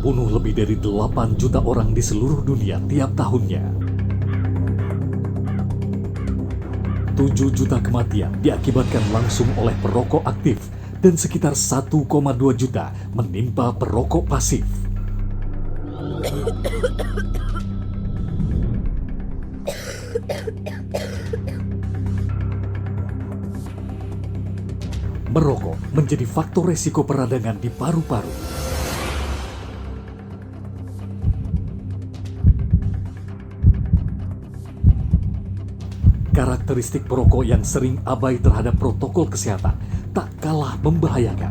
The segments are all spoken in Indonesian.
membunuh lebih dari 8 juta orang di seluruh dunia tiap tahunnya. 7 juta kematian diakibatkan langsung oleh perokok aktif dan sekitar 1,2 juta menimpa perokok pasif. Merokok menjadi faktor resiko peradangan di paru-paru. Karakteristik perokok yang sering abai terhadap protokol kesehatan tak kalah membahayakan.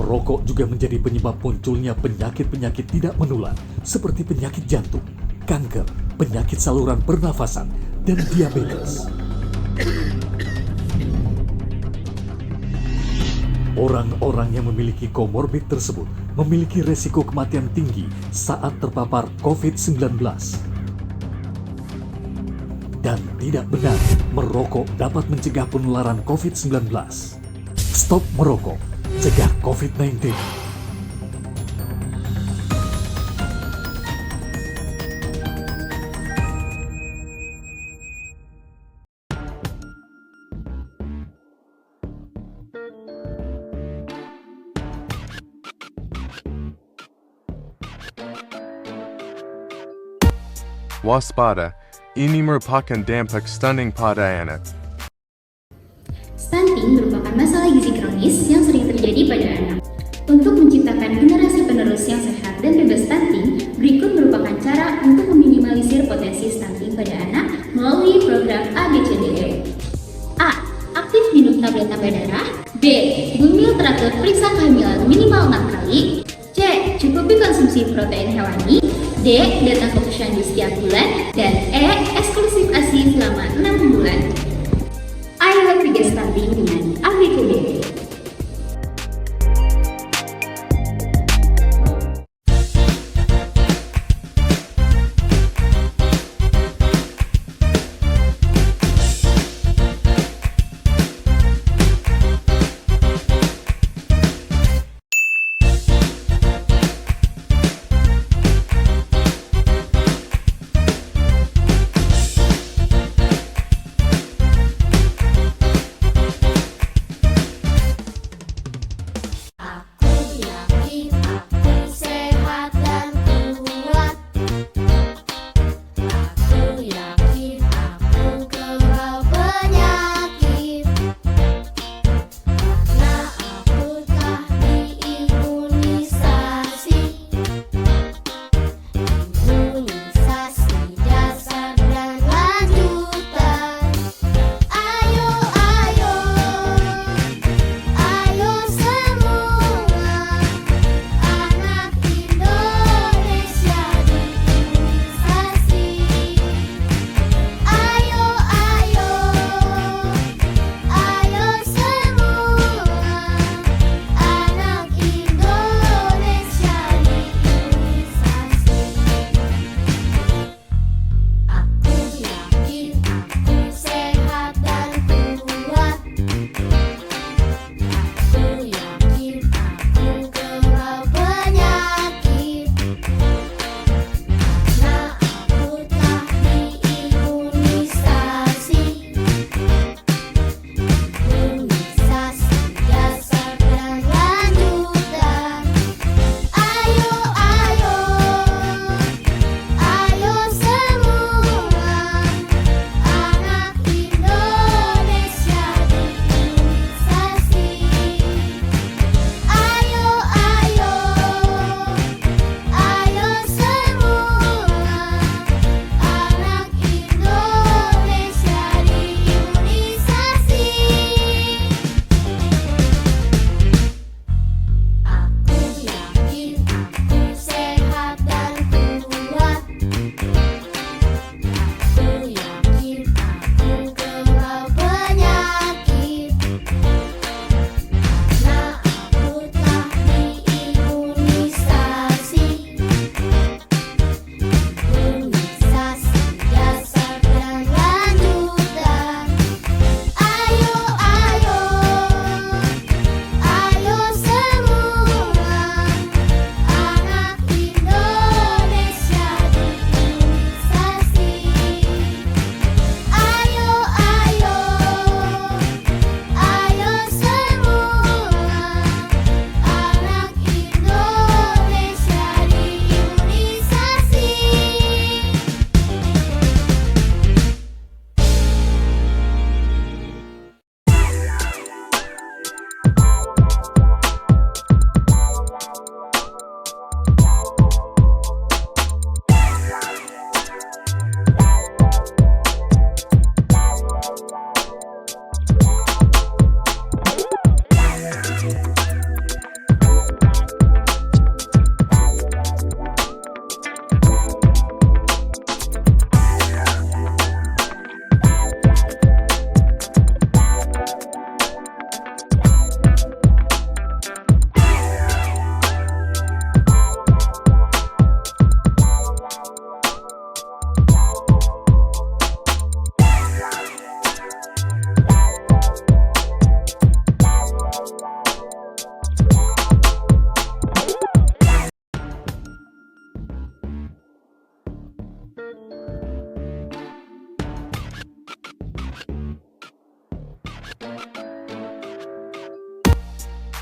Merokok juga menjadi penyebab munculnya penyakit-penyakit tidak menular seperti penyakit jantung, kanker, penyakit saluran pernafasan, dan diabetes. Orang-orang yang memiliki komorbid tersebut memiliki resiko kematian tinggi saat terpapar COVID-19. Dan tidak benar merokok dapat mencegah penularan COVID-19. Stop merokok, cegah COVID-19. Waspada, ini merupakan dampak stunting pada anak. Stunting merupakan masalah gizi kronis yang sering terjadi pada anak. Untuk menciptakan generasi penerus yang sehat dan bebas stunting, berikut merupakan cara untuk meminimalisir potensi stunting pada anak melalui program ABCDE. A. Aktif minum tablet tambah darah. B. Bumil teratur periksa kehamilan minimal 6 kali. C. Cukupi konsumsi protein hewani. D. Datang ke posyandu setiap bulan. Dan E. Eksklusif ASI selama 6 bulan. Ayo cegah stunting dengan ABCDE.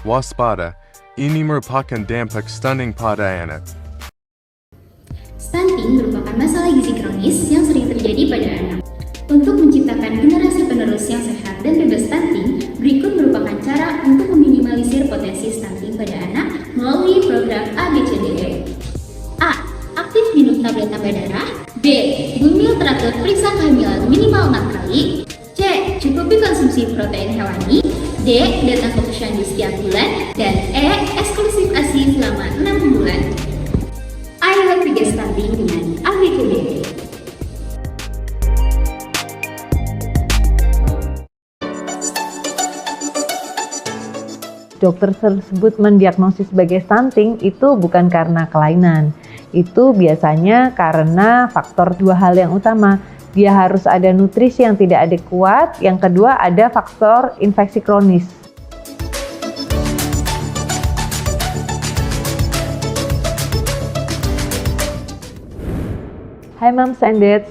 Waspada, ini merupakan dampak stunting pada anak. Stunting merupakan masalah gizi kronis yang sering terjadi pada anak. Untuk menciptakan generasi penerus yang sehat dan bebas stunting, berikut merupakan cara untuk meminimalisir potensi stunting pada anak melalui program ABCDE. A. Aktif minum tablet tambah darah. B. Gumil teratur periksa kehamilan minimal 6 kali. C. Cukupi konsumsi protein hewani. D. Datang ke posyandu setiap bulan. Dan E. Eksklusif ASI selama 6 bulan. Ayo cegah stunting dengan ABCDE. Dokter tersebut mendiagnosis sebagai stunting itu bukan karena kelainan. Itu biasanya karena faktor dua hal yang utama. Dia harus ada nutrisi yang tidak adekuat, yang kedua ada faktor infeksi kronis. Hai Moms and Dads,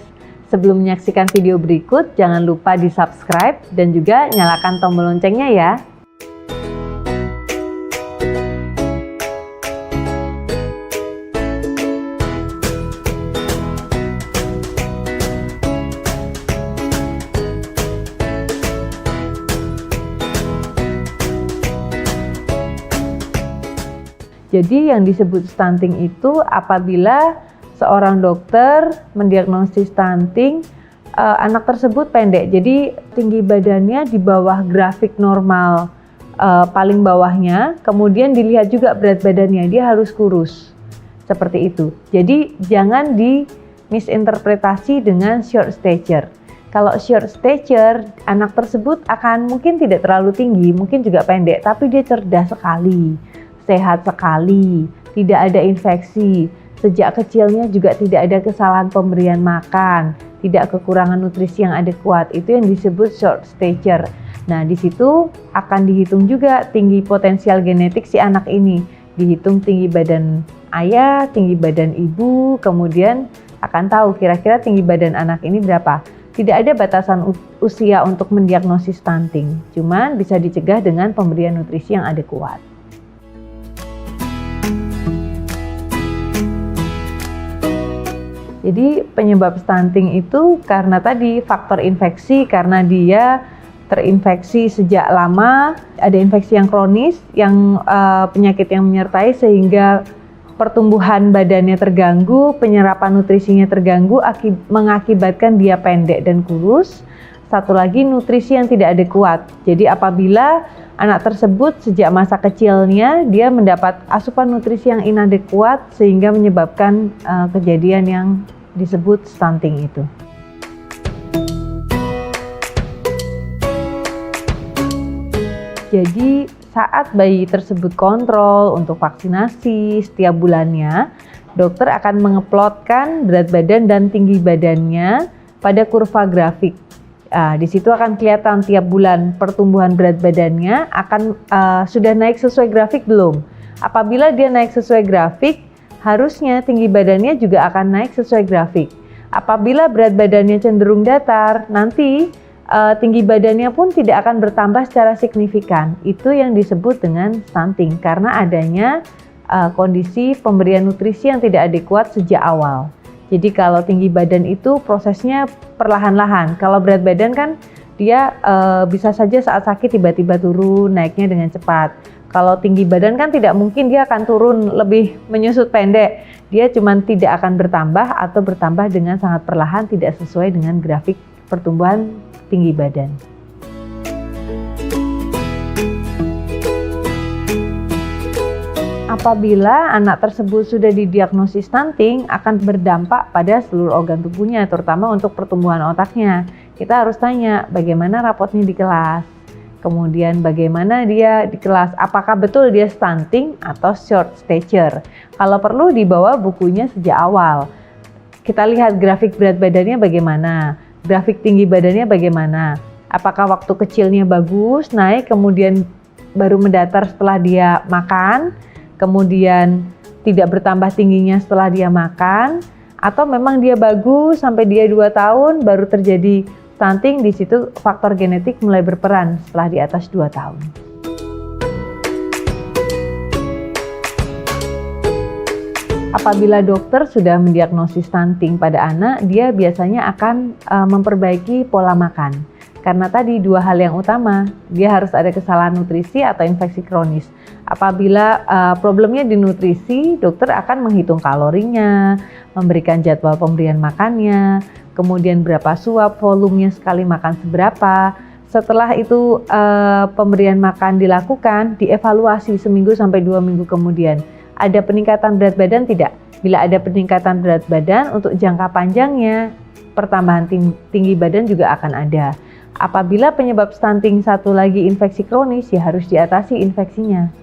sebelum menyaksikan video berikut jangan lupa di subscribe dan juga nyalakan tombol loncengnya ya. Jadi yang disebut stunting itu apabila seorang dokter mendiagnosis stunting, anak tersebut pendek. Jadi tinggi badannya di bawah grafik normal paling bawahnya, kemudian dilihat juga berat badannya, dia harus kurus. Seperti itu. Jadi jangan dimisinterpretasi dengan short stature. Kalau short stature, anak tersebut akan mungkin tidak terlalu tinggi, mungkin juga pendek, tapi dia cerdas sekali. Sehat sekali, tidak ada infeksi, sejak kecilnya juga tidak ada kesalahan pemberian makan, tidak kekurangan nutrisi yang adekuat, itu yang disebut short stature. Nah, di situ akan dihitung juga tinggi potensial genetik si anak ini, dihitung tinggi badan ayah, tinggi badan ibu, kemudian akan tahu kira-kira tinggi badan anak ini berapa. Tidak ada batasan usia untuk mendiagnosis stunting, cuman bisa dicegah dengan pemberian nutrisi yang adekuat. Jadi penyebab stunting itu karena tadi faktor infeksi, karena dia terinfeksi sejak lama, ada infeksi yang kronis, yang penyakit yang menyertai sehingga pertumbuhan badannya terganggu, penyerapan nutrisinya terganggu, mengakibatkan dia pendek dan kurus. Satu lagi nutrisi yang tidak adekuat. Jadi apabila anak tersebut sejak masa kecilnya dia mendapat asupan nutrisi yang inadekuat sehingga menyebabkan kejadian yang disebut stunting itu. Jadi saat bayi tersebut kontrol untuk vaksinasi setiap bulannya, dokter akan mengeplotkan berat badan dan tinggi badannya pada kurva grafik. Di situ akan kelihatan tiap bulan pertumbuhan berat badannya akan sudah naik sesuai grafik belum. Apabila dia naik sesuai grafik, harusnya tinggi badannya juga akan naik sesuai grafik. Apabila berat badannya cenderung datar, nanti tinggi badannya pun tidak akan bertambah secara signifikan. Itu yang disebut dengan stunting karena adanya kondisi pemberian nutrisi yang tidak adekuat sejak awal. Jadi kalau tinggi badan itu prosesnya perlahan-lahan. Kalau berat badan kan dia bisa saja saat sakit tiba-tiba turun, naiknya dengan cepat. Kalau tinggi badan kan tidak mungkin dia akan turun lebih menyusut pendek. Dia cuma tidak akan bertambah atau bertambah dengan sangat perlahan, tidak sesuai dengan grafik pertumbuhan tinggi badan. Apabila anak tersebut sudah didiagnosis stunting, akan berdampak pada seluruh organ tubuhnya, terutama untuk pertumbuhan otaknya. Kita harus tanya bagaimana rapotnya di kelas, kemudian bagaimana dia di kelas, apakah betul dia stunting atau short stature. Kalau perlu dibawa bukunya sejak awal. Kita lihat grafik berat badannya bagaimana, grafik tinggi badannya bagaimana. Apakah waktu kecilnya bagus, naik, kemudian baru mendatar setelah dia makan, kemudian tidak bertambah tingginya setelah dia makan, atau memang dia bagus sampai dia 2 tahun baru terjadi stunting. Di situ faktor genetik mulai berperan setelah di atas 2 tahun. apabila dokter sudah mendiagnosis stunting pada anak, dia biasanya akan memperbaiki pola makan. Karena tadi dua hal yang utama, dia harus ada kesalahan nutrisi atau infeksi kronis. Apabila problemnya di nutrisi, dokter akan menghitung kalorinya, memberikan jadwal pemberian makannya, kemudian berapa suap, volumenya sekali makan seberapa. Setelah itu pemberian makan dilakukan, dievaluasi seminggu sampai 2 minggu kemudian. Ada peningkatan berat badan tidak? Bila ada peningkatan berat badan, untuk jangka panjangnya pertambahan tinggi badan juga akan ada. Apabila penyebab stunting satu lagi infeksi kronis, ya harus diatasi infeksinya.